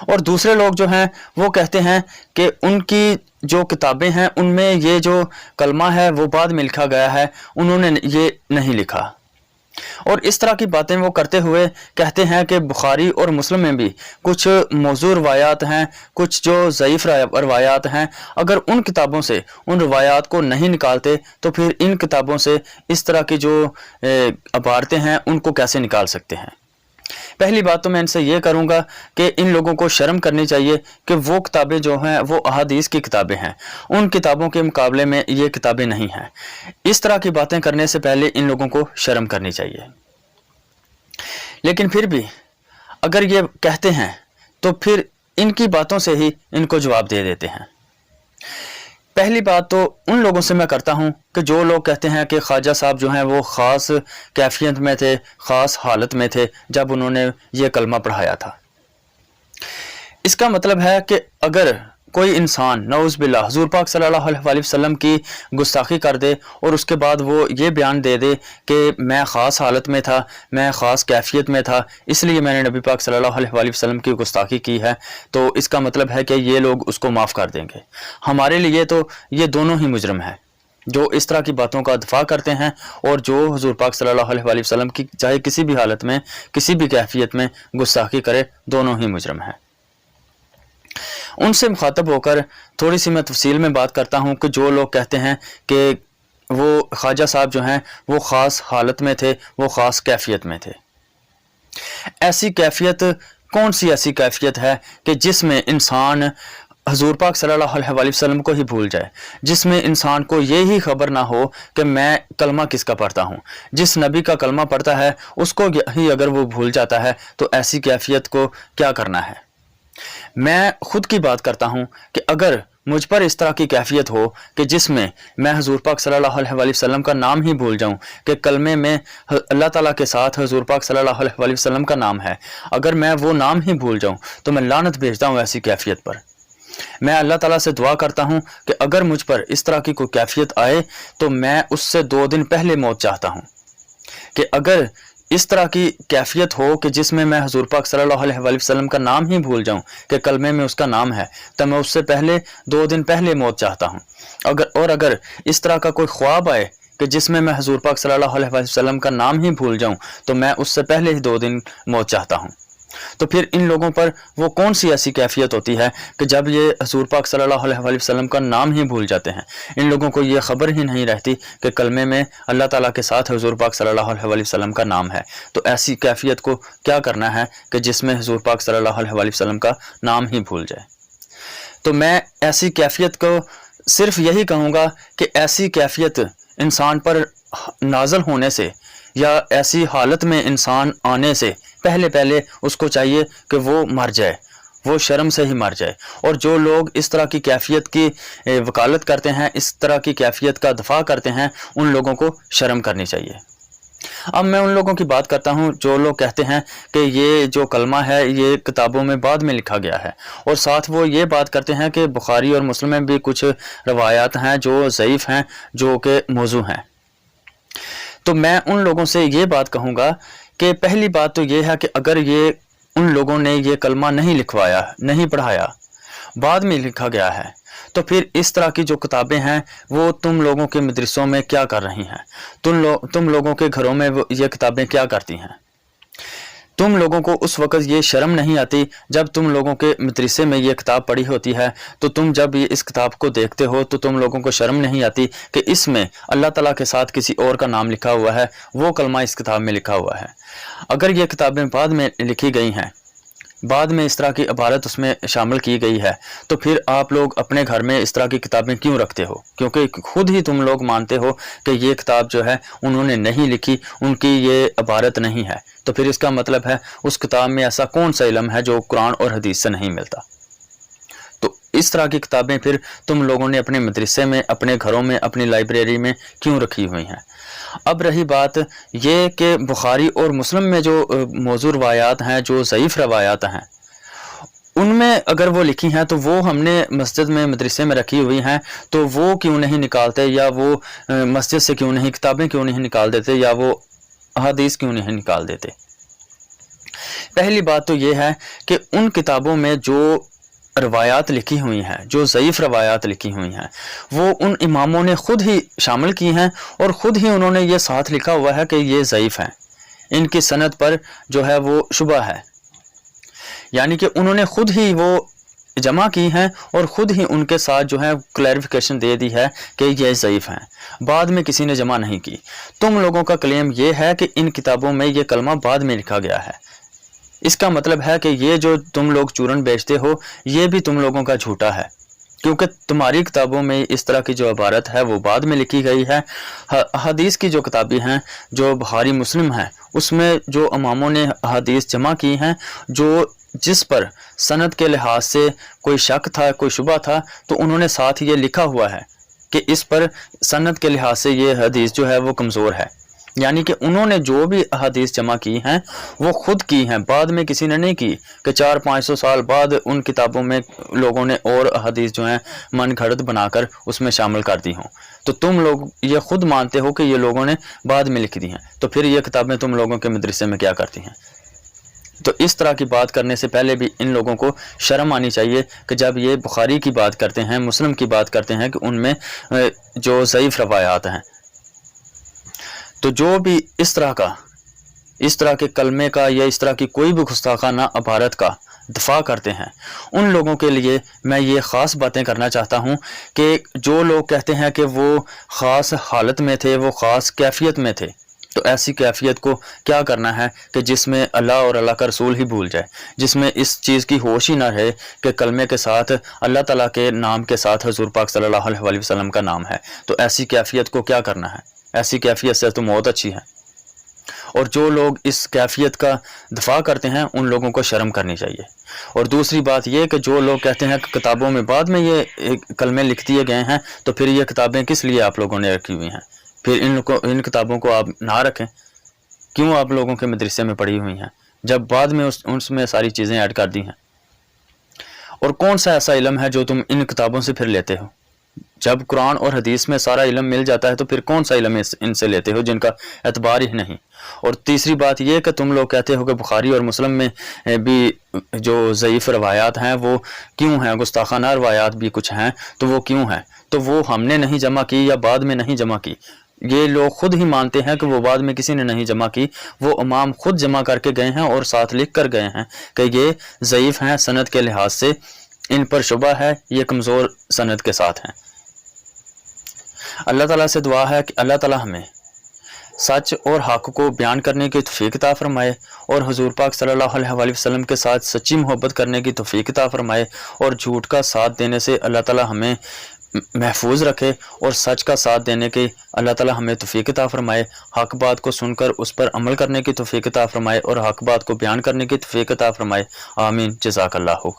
اور دوسرے لوگ جو ہیں وہ کہتے ہیں کہ ان کی جو کتابیں ہیں ان میں یہ جو کلمہ ہے وہ بعد میں لکھا گیا ہے، انہوں نے یہ نہیں لکھا۔ اور اس طرح کی باتیں وہ کرتے ہوئے کہتے ہیں کہ بخاری اور مسلم میں بھی کچھ موضوع روایات ہیں، کچھ جو ضعیف روایات ہیں، اگر ان کتابوں سے ان روایات کو نہیں نکالتے تو پھر ان کتابوں سے اس طرح کی جو عبارتیں ہیں ان کو کیسے نکال سکتے ہیں۔ پہلی بات تو میں ان سے یہ کروں گا کہ ان لوگوں کو شرم کرنی چاہیے کہ وہ کتابیں جو ہیں وہ احادیث کی کتابیں ہیں، ان کتابوں کے مقابلے میں یہ کتابیں نہیں ہیں۔ اس طرح کی باتیں کرنے سے پہلے ان لوگوں کو شرم کرنی چاہیے۔ لیکن پھر بھی اگر یہ کہتے ہیں تو پھر ان کی باتوں سے ہی ان کو جواب دے دیتے ہیں۔ پہلی بات تو ان لوگوں سے میں کرتا ہوں کہ جو لوگ کہتے ہیں کہ خواجہ صاحب جو ہیں وہ خاص کیفیت میں تھے، خاص حالت میں تھے جب انہوں نے یہ کلمہ پڑھایا تھا۔ اس کا مطلب ہے کہ اگر کوئی انسان نعوذ باللہ حضور پاک صلی اللہ علیہ وآلہ وسلم کی گستاخی کر دے اور اس کے بعد وہ یہ بیان دے دے کہ میں خاص حالت میں تھا، میں خاص کیفیت میں تھا، اس لیے میں نے نبی پاک صلی اللہ علیہ وآلہ وسلم کی گستاخی کی ہے، تو اس کا مطلب ہے کہ یہ لوگ اس کو معاف کر دیں گے۔ ہمارے لیے تو یہ دونوں ہی مجرم ہیں، جو اس طرح کی باتوں کا دفاع کرتے ہیں اور جو حضور پاک صلی اللہ علیہ وآلہ وسلم کی چاہے کسی بھی حالت میں کسی بھی کیفیت میں گستاخی کرے، دونوں ہی مجرم ہیں۔ ان سے مخاطب ہو کر تھوڑی سی میں تفصیل میں بات کرتا ہوں کہ جو لوگ کہتے ہیں کہ وہ خواجہ صاحب جو ہیں وہ خاص حالت میں تھے، وہ خاص کیفیت میں تھے۔ ایسی کیفیت کون سی ایسی کیفیت ہے کہ جس میں انسان حضور پاک صلی اللہ علیہ وآلہ وسلم کو ہی بھول جائے، جس میں انسان کو یہی خبر نہ ہو کہ میں کلمہ کس کا پڑھتا ہوں، جس نبی کا کلمہ پڑھتا ہے اس کو ہی اگر وہ بھول جاتا ہے تو ایسی کیفیت کو کیا کرنا ہے؟ میں خود کی بات کرتا ہوں کہ اگر مجھ پر اس طرح کی کیفیت ہو کہ جس میں میں حضور پاک صلی اللہ علیہ وآلہ وسلم کا نام ہی بھول جاؤں، کہ کلمے میں اللہ تعالیٰ کے ساتھ حضور پاک صلی اللہ علیہ وآلہ وسلم کا نام ہے، اگر میں وہ نام ہی بھول جاؤں تو میں لعنت بھیجتا ہوں ایسی کیفیت پر۔ میں اللہ تعالیٰ سے دعا کرتا ہوں کہ اگر مجھ پر اس طرح کی کوئی کیفیت آئے تو میں اس سے 2 دن پہلے موت چاہتا ہوں، کہ اگر اس طرح کی کیفیت ہو کہ جس میں میں حضور پاک صلی اللہ علیہ وآلہ وسلم کا نام ہی بھول جاؤں کہ کلمے میں اس کا نام ہے، تو میں اس سے پہلے 2 دن پہلے موت چاہتا ہوں۔ اگر اس طرح کا کوئی خواب آئے کہ جس میں حضور پاک صلی اللہ علیہ وآلہ وسلم کا نام ہی بھول جاؤں تو میں اس سے پہلے ہی 2 دن موت چاہتا ہوں۔ تو پھر ان لوگوں پر وہ کون سی ایسی کیفیت ہوتی ہے کہ جب یہ حضور پاک صلی اللہ علیہ وآلہ وسلم کا نام ہی بھول جاتے ہیں، ان لوگوں کو یہ خبر ہی نہیں رہتی کہ کلمے میں اللہ تعالیٰ کے ساتھ حضور پاک صلی اللہ علیہ وآلہ وسلم کا نام ہے، تو ایسی کیفیت کو کیا کرنا ہے کہ جس میں حضور پاک صلی اللہ علیہ وآلہ وسلم کا نام ہی بھول جائے۔ تو میں ایسی کیفیت کو صرف یہی کہوں گا کہ ایسی کیفیت انسان پر نازل ہونے سے یا ایسی حالت میں انسان آنے سے پہلے اس کو چاہیے کہ وہ مر جائے، وہ شرم سے ہی مر جائے۔ اور جو لوگ اس طرح کی کیفیت کی وکالت کرتے ہیں، اس طرح کی کیفیت کا دفاع کرتے ہیں، ان لوگوں کو شرم کرنی چاہیے۔ اب میں ان لوگوں کی بات کرتا ہوں جو لوگ کہتے ہیں کہ یہ جو کلمہ ہے یہ کتابوں میں بعد میں لکھا گیا ہے، اور ساتھ وہ یہ بات کرتے ہیں کہ بخاری اور مسلم میں بھی کچھ روایات ہیں جو ضعیف ہیں، جو کہ موضوع ہیں۔ تو میں ان لوگوں سے یہ بات کہوں گا کہ پہلی بات تو یہ ہے کہ اگر یہ ان لوگوں نے یہ کلمہ نہیں لکھوایا، نہیں پڑھایا، بعد میں لکھا گیا ہے، تو پھر اس طرح کی جو کتابیں ہیں وہ تم لوگوں کے مدرسوں میں کیا کر رہی ہیں؟ تم لوگوں کے گھروں میں یہ کتابیں کیا کرتی ہیں؟ تم لوگوں کو اس وقت یہ شرم نہیں آتی جب تم لوگوں کے مدرسے میں یہ کتاب پڑھی ہوتی ہے، تو تم جب یہ اس کتاب کو دیکھتے ہو تو تم لوگوں کو شرم نہیں آتی کہ اس میں اللہ تعالیٰ کے ساتھ کسی اور کا نام لکھا ہوا ہے، وہ کلمہ اس کتاب میں لکھا ہوا ہے؟ اگر یہ کتابیں بعد میں لکھی گئی ہیں، بعد میں اس طرح کی عبارت اس میں شامل کی گئی ہے، تو پھر آپ لوگ اپنے گھر میں اس طرح کی کتابیں کیوں رکھتے ہو؟ کیونکہ خود ہی تم لوگ مانتے ہو کہ یہ کتاب جو ہے انہوں نے نہیں لکھی، ان کی یہ عبارت نہیں ہے، تو پھر اس کا مطلب ہے اس کتاب میں ایسا کون سا علم ہے جو قرآن اور حدیث سے نہیں ملتا؟ تو اس طرح کی کتابیں پھر تم لوگوں نے اپنے مدرسے میں، اپنے گھروں میں، اپنی لائبریری میں کیوں رکھی ہوئی ہیں؟ اب رہی بات یہ کہ بخاری اور مسلم میں جو موضوع روایات ہیں، جو ضعیف روایات ہیں، ان میں اگر وہ لکھی ہیں تو وہ ہم نے مسجد میں، مدرسے میں رکھی ہوئی ہیں، تو وہ کیوں نہیں نکالتے، یا وہ مسجد سے کیوں نہیں، کتابیں کیوں نہیں نکال دیتے، یا وہ احادیث کیوں نہیں نکال دیتے؟ پہلی بات تو یہ ہے کہ ان کتابوں میں جو روایات لکھی ہوئی ہیں، جو ضعیف روایات لکھی ہوئی ہیں، وہ ان اماموں نے خود ہی شامل کی ہیں، اور خود ہی انہوں نے یہ ساتھ لکھا ہوا ہے کہ یہ ضعیف ہیں، ان کی سند پر جو ہے وہ شبہ ہے، یعنی کہ انہوں نے خود ہی وہ جمع کی ہیں اور خود ہی ان کے ساتھ جو ہے کلیریفیکیشن دے دی ہے کہ یہ ضعیف ہیں، بعد میں کسی نے جمع نہیں کی۔ تم لوگوں کا کلیم یہ ہے کہ ان کتابوں میں یہ کلمہ بعد میں لکھا گیا ہے، اس کا مطلب ہے کہ یہ جو تم لوگ چورن بیچتے ہو یہ بھی تم لوگوں کا جھوٹا ہے، کیونکہ تمہاری کتابوں میں اس طرح کی جو عبارت ہے وہ بعد میں لکھی گئی ہے۔ حدیث کی جو کتابیں ہیں، جو بخاری مسلم ہیں، اس میں جو اماموں نے حدیث جمع کی ہیں، جس پر سند کے لحاظ سے کوئی شک تھا، کوئی شبہ تھا، تو انہوں نے ساتھ یہ لکھا ہوا ہے کہ اس پر سند کے لحاظ سے یہ حدیث جو ہے وہ کمزور ہے، یعنی کہ انہوں نے جو بھی احادیث جمع کی ہیں وہ خود کی ہیں، بعد میں کسی نے نہیں کی کہ 400-500 سال بعد ان کتابوں میں لوگوں نے اور احادیث جو ہیں من گھڑت بنا کر اس میں شامل کر دی ہوں۔ تو تم لوگ یہ خود مانتے ہو کہ یہ لوگوں نے بعد میں لکھ دی ہیں، تو پھر یہ کتابیں تم لوگوں کے مدرسے میں کیا کرتی ہیں؟ تو اس طرح کی بات کرنے سے پہلے بھی ان لوگوں کو شرم آنی چاہیے کہ جب یہ بخاری کی بات کرتے ہیں، مسلم کی بات کرتے ہیں کہ ان میں جو ضعیف روایات ہیں، تو جو بھی اس طرح کے کلمے کا یا اس طرح کی کوئی بھی گستاخانہ عبارت کا دفاع کرتے ہیں، ان لوگوں کے لیے میں یہ خاص باتیں کرنا چاہتا ہوں کہ جو لوگ کہتے ہیں کہ وہ خاص حالت میں تھے، وہ خاص کیفیت میں تھے، تو ایسی کیفیت کو کیا کرنا ہے کہ جس میں اللہ اور اللہ کا رسول ہی بھول جائے، جس میں اس چیز کی ہوش ہی نہ رہے کہ کلمے کے ساتھ اللہ تعالیٰ کے نام کے ساتھ حضور پاک صلی اللہ علیہ وسلم کا نام ہے، تو ایسی کیفیت کو کیا کرنا ہے؟ ایسی کیفیت سے تو موت اچھی ہے۔ اور جو لوگ اس کیفیت کا دفاع کرتے ہیں ان لوگوں کو شرم کرنی چاہیے۔ اور دوسری بات یہ کہ جو لوگ کہتے ہیں کہ کتابوں میں بعد میں یہ کلمے لکھ دیے گئے ہیں، تو پھر یہ کتابیں کس لیے آپ لوگوں نے رکھی ہوئی ہیں؟ پھر ان کتابوں کو آپ نہ رکھیں، کیوں آپ لوگوں کے مدرسے میں پڑھی ہوئی ہیں جب بعد میں اس میں ساری چیزیں ایڈ کر دی ہیں؟ اور کون سا ایسا علم ہے جو تم ان کتابوں سے پھر لیتے ہو؟ جب قرآن اور حدیث میں سارا علم مل جاتا ہے تو پھر کون سا علم ان سے لیتے ہو جن کا اعتبار ہی نہیں؟ اور تیسری بات یہ کہ تم لوگ کہتے ہو کہ بخاری اور مسلم میں بھی جو ضعیف روایات ہیں وہ کیوں ہیں، گستاخانہ روایات بھی کچھ ہیں، تو وہ کیوں ہیں؟ تو وہ ہم نے نہیں جمع کی یا بعد میں نہیں جمع کی، یہ لوگ خود ہی مانتے ہیں کہ وہ بعد میں کسی نے نہیں جمع کی، وہ امام خود جمع کر کے گئے ہیں اور ساتھ لکھ کر گئے ہیں کہ یہ ضعیف ہیں، سند کے لحاظ سے ان پر شبہ ہے، یہ کمزور سند کے ساتھ ہیں۔ اللہ تعالیٰ سے دعا ہے کہ اللہ تعالیٰ ہمیں سچ اور حق کو بیان کرنے کی توفیق عطا فرمائے، اور حضور پاک صلی اللہ علیہ وسلم کے ساتھ سچی محبت کرنے کی توفیق عطا فرمائے، اور جھوٹ کا ساتھ دینے سے اللہ تعالیٰ ہمیں محفوظ رکھے، اور سچ کا ساتھ دینے کی اللہ تعالیٰ ہمیں توفیق عطا فرمائے، حق بات کو سن کر اس پر عمل کرنے کی توفیق عطا فرمائے، اور حق بات کو بیان کرنے کی توفیق عطا فرمائے۔ آمین۔ جزاک اللہ خیر۔